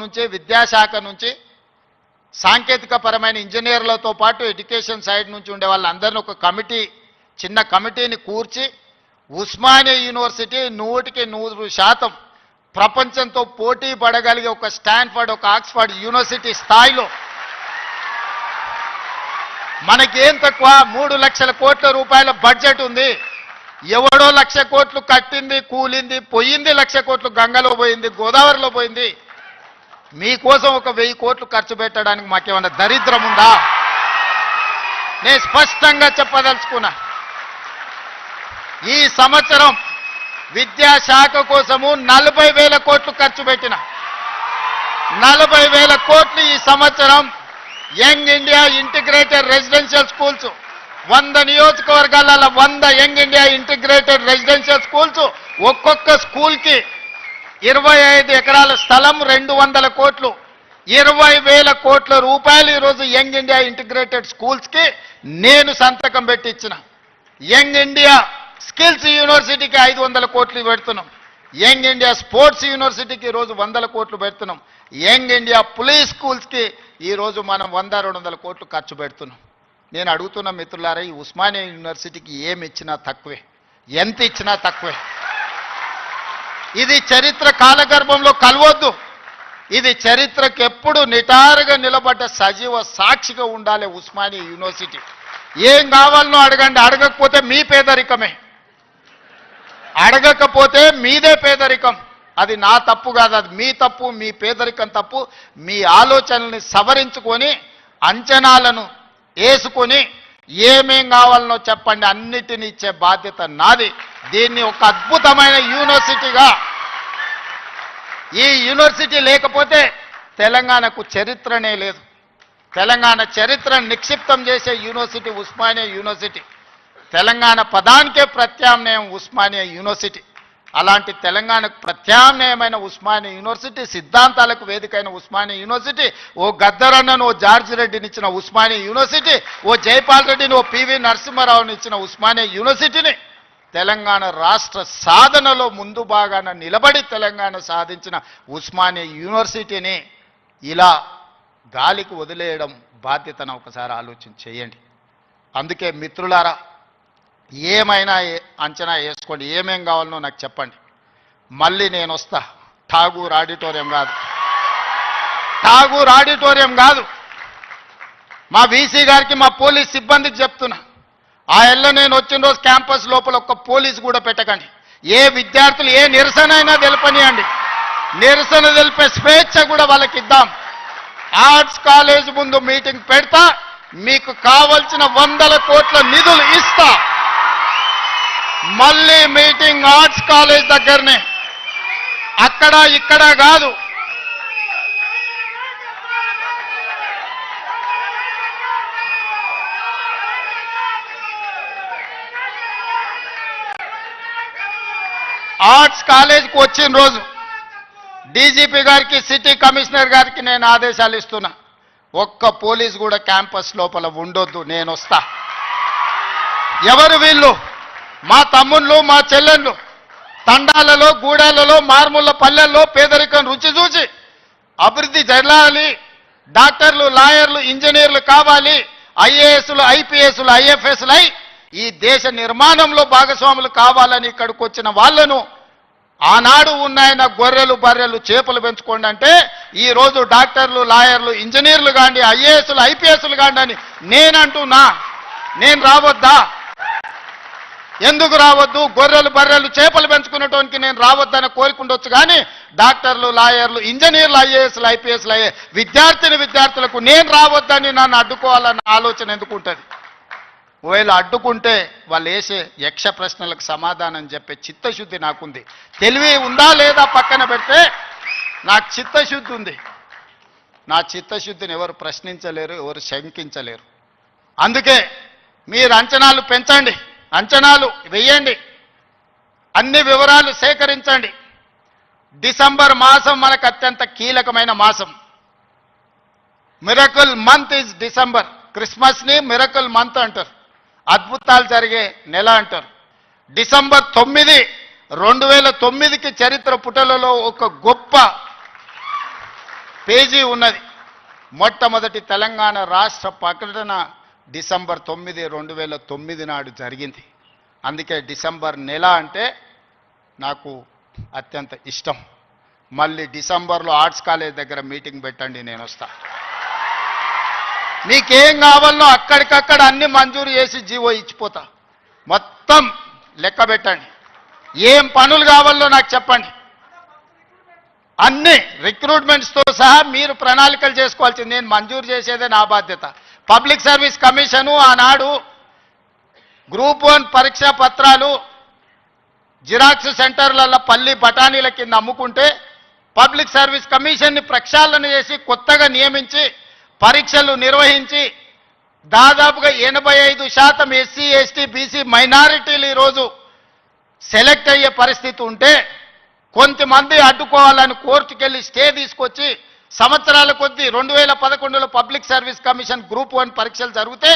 నుంచి విద్యాశాఖ నుంచి సాంకేతిక పరమైన ఇంజనీర్లతో పాటు ఎడ్యుకేషన్ సైడ్ నుంచి ఉండే వాళ్ళందరినీ ఒక కమిటీ చిన్న కమిటీని కూర్చి ఉస్మానియా యూనివర్సిటీ 100% ప్రపంచంతో పోటీ పడగలిగే ఒక స్టాన్ఫర్డ్ ఒక ఆక్స్ఫర్డ్ యూనివర్సిటీ స్థాయిలో మనకేం తక్కువ 3 లక్షల కోట్ల రూపాయల బడ్జెట్ ఉంది. ఎవడో 1,00,000 కోట్లు కట్టింది కూలింది పోయింది, 1,00,000 కోట్లు గంగలో పోయింది గోదావరిలో పోయింది. మీకోసం ఒక 1000 కోట్లు ఖర్చు పెట్టడానికి మాకేమన్నా దరిద్రం ఉందా? నేను స్పష్టంగా చెప్పదలుచుకున్నా, ఈ సంవత్సరం విద్యాశాఖ కోసము 40,000 కోట్లు ఖర్చు పెట్టిన 40,000 కోట్లు ఈ సంవత్సరం young India integrated residential schools 100 నియోజకవర్గాల 100 young India integrated residential schools ఒక్కొక్క స్కూల్కి 25 ఎకరాల స్థలం 200 కోట్లు 20,000 కోట్ల రూపాయలు ఈరోజు యంగ్ ఇండియా ఇంటిగ్రేటెడ్ స్కూల్స్కి నేను సంతకం పెట్టి ఇచ్చిన. యంగ్ ఇండియా స్కిల్స్ యూనివర్సిటీకి 500 కోట్లు పెడుతున్నాం. యంగ్ ఇండియా స్పోర్ట్స్ యూనివర్సిటీకి ఈరోజు 100 కోట్లు పెడుతున్నాం. యంగ్ ఇండియా పోలీస్ స్కూల్స్కి ఈరోజు మనం 100-200 కోట్లు ఖర్చు పెడుతున్నాం. నేను అడుగుతున్న మిత్రులారా, ఈ ఉస్మానియా యూనివర్సిటీకి ఏమి ఇచ్చినా తక్కువే, ఎంత ఇచ్చినా తక్కువే. ఇది చరిత్ర కాలగర్భంలో కలవద్దు. ఇది చరిత్రకు ఎప్పుడు నిటారుగా నిలబడ్డ సజీవ సాక్షిగా ఉండాలి ఉస్మానియా యూనివర్సిటీ. ఏం కావాలనో అడగండి, అడగకపోతే మీ పేదరికమే, అడగకపోతే మీదే పేదరికం. అది నా తప్పు కాదు, అది మీ తప్పు, మీ పేదరికం తప్పు. మీ ఆలోచనల్ని సవరించుకొని అంచనాలను వేసుకొని ఏమేం కావాలనో చెప్పండి, అన్నిటిని ఇచ్చే బాధ్యత నాది. దీన్ని ఒక అద్భుతమైన యూనివర్సిటీగా, ఈ యూనివర్సిటీ లేకపోతే తెలంగాణకు చరిత్రనే లేదు. తెలంగాణ చరిత్రను నిక్షిప్తం చేసే యూనివర్సిటీ ఉస్మానియా యూనివర్సిటీ. తెలంగాణ పదానికే ప్రత్యామ్నాయం ఉస్మానియా యూనివర్సిటీ. అలాంటి తెలంగాణకు ప్రత్యామ్నాయమైన ఉస్మానియా యూనివర్సిటీ, సిద్ధాంతాలకు వేదికైన ఉస్మానియా యూనివర్సిటీ, ఓ గద్దరన్నను ఓ జార్జి రెడ్డిని ఇచ్చిన ఉస్మానియా యూనివర్సిటీ, ఓ జైపాల్ రెడ్డిని ఓ పివి నరసింహారావుని ఇచ్చిన ఉస్మానియా యూనివర్సిటీని తెలంగాణ రాష్ట్ర సాధనలో ముందు భాగాన నిలబడి తెలంగాణ సాధించిన ఉస్మానియా యూనివర్సిటీని ఇలా గాలికి వదిలేయడం బాధ్యతను ఒకసారి ఆలోచన చేయండి. అందుకే మిత్రులారా, ఏమైనా అంచనా వేసుకోండి, ఏమేం కావాలనో నాకు చెప్పండి. మళ్ళీ నేను వస్తా. ఠాగూర్ ఆడిటోరియం కాదు, ఠాగూర్ ఆడిటోరియం కాదు. మా వీసీ గారికి మా పోలీస్ సిబ్బందికి చెప్తున్నా, ఆ ఎల్ల నేను వచ్చిన రోజు క్యాంపస్ లోపల ఒక్క పోలీసు కూడా పెట్టకండి. ఏ విద్యార్థులు ఏ నిరసన అయినా తెలపనియండి, నిరసన తెలిపే స్వేచ్ఛ కూడా వాళ్ళకి ఇద్దాం. ఆర్ట్స్ కాలేజ్ ముందు మీటింగ్ పెడతా, మీకు కావలసిన 100 కోట్ల నిధులు ఇస్తా. మళ్ళీ మీటింగ్ ఆర్ట్స్ కాలేజ్ దగ్గరనే, అక్కడ ఇక్కడ కాదు. ఆర్ట్స్ కాలేజ్కి వచ్చిన రోజు డీజీపీ గారికి సిటీ కమిషనర్ గారికి నేను ఆదేశాలు ఇస్తున్నా, ఒక్క పోలీసు కూడా క్యాంపస్ లోపల ఉండొద్దు, నేను వస్తా. ఎవరు వీళ్ళు? మా తమ్ముళ్ళు మా చెల్లెళ్ళు తండాలలో గూడాలలో మారుమూల పల్లెల్లో పేదరికం రుచి చూసి అభివృద్ధి జరగాలి, డాక్టర్లు లాయర్లు ఇంజనీర్లు కావాలి, ఐఏఎస్లు ఐపీఎస్లు ఐఎఫ్ఎస్లు అయి ఈ దేశ నిర్మాణంలో భాగస్వాములు కావాలని ఇక్కడికి వచ్చిన వాళ్ళను ఆనాడు ఉన్నాయన గొర్రెలు బర్రెలు చేపలు పెంచుకోండి అంటే ఈరోజు డాక్టర్లు లాయర్లు ఇంజనీర్లు కాండి ఐఏఎస్లు ఐపీఎస్లు కాండి అని నేనంటున్నా. నేను రావద్దా? ఎందుకు రావద్దు? గొర్రెలు బర్రెలు చేపలు పెంచుకునేటోనికి నేను రావద్దని కోరుకుండొచ్చు, కానీ డాక్టర్లు లాయర్లు ఇంజనీర్లు ఐఏఎస్లు ఐపీఎస్లు అయ్యే విద్యార్థులకు నేను రావద్దని నన్ను అడ్డుకోవాలన్న ఆలోచన ఎందుకు ఉంటుంది? ఒకవేళ అడ్డుకుంటే వాళ్ళు వేసే యక్ష ప్రశ్నలకు సమాధానం చెప్పే చిత్తశుద్ధి నాకుంది. తెలివి ఉందా లేదా పక్కన పెడితే నాకు చిత్తశుద్ధి ఉంది. నా చిత్తశుద్ధిని ఎవరు ప్రశ్నించలేరు, ఎవరు శంకించలేరు. అందుకే మీరు అంచనాలు పెంచండి, అంచనాలు వేయండి, అన్ని వివరాలు సేకరించండి. డిసెంబర్ మాసం మనకు అత్యంత కీలకమైన మాసం. Miracle month is December. క్రిస్మస్ని మిరకల్ మంత్ అంటారు, అద్భుతాలు జరిగే నెల అంటారు. డిసెంబర్ 9 2009కి చరిత్ర పుటలలో ఒక గొప్ప పేజీ ఉన్నది. మొట్టమొదటి తెలంగాణ రాష్ట్ర ప్రకటన డిసెంబర్ 9, 2009 నాడు జరిగింది. అందుకే డిసెంబర్ నెల అంటే నాకు అత్యంత ఇష్టం. మళ్ళీ డిసెంబర్లో ఆర్ట్స్ కాలేజ్ దగ్గర మీటింగ్ పెట్టండి, నేను వస్తా. మీకేం కావాలో అక్కడికక్కడ అన్ని మంజూరు చేసి జీవో ఇచ్చిపోతా. మొత్తం లెక్క పెట్టండి. ఏం పనులు కావాలో నాకు చెప్పండి. అన్ని రిక్రూట్మెంట్స్తో సహా మీరు ప్రణాళికలు చేసుకోవాల్సింది. నేను మంజూరు చేసేదే నా బాధ్యత. పబ్లిక్ సర్వీస్ కమిషను ఆనాడు గ్రూప్ 1 పరీక్షా పత్రాలు జిరాక్స్ సెంటర్లలో పల్లి బఠానీల కింద అమ్ముకుంటే పబ్లిక్ సర్వీస్ కమిషన్ని ప్రక్షాళన చేసి కొత్తగా నియమించి పరీక్షలు నిర్వహించి దాదాపుగా 85% ఎస్సీ, ఎస్టీ, బీసీ మైనారిటీలు ఈరోజు సెలెక్ట్ అయ్యే పరిస్థితి ఉంటే కొంతమంది అడ్డుకోవాలని కోర్టుకెళ్ళి స్టే తీసుకొచ్చి సంవత్సరాల కొద్దీ 2011లో పబ్లిక్ సర్వీస్ కమిషన్ గ్రూప్ 1 పరీక్షలు జరిగితే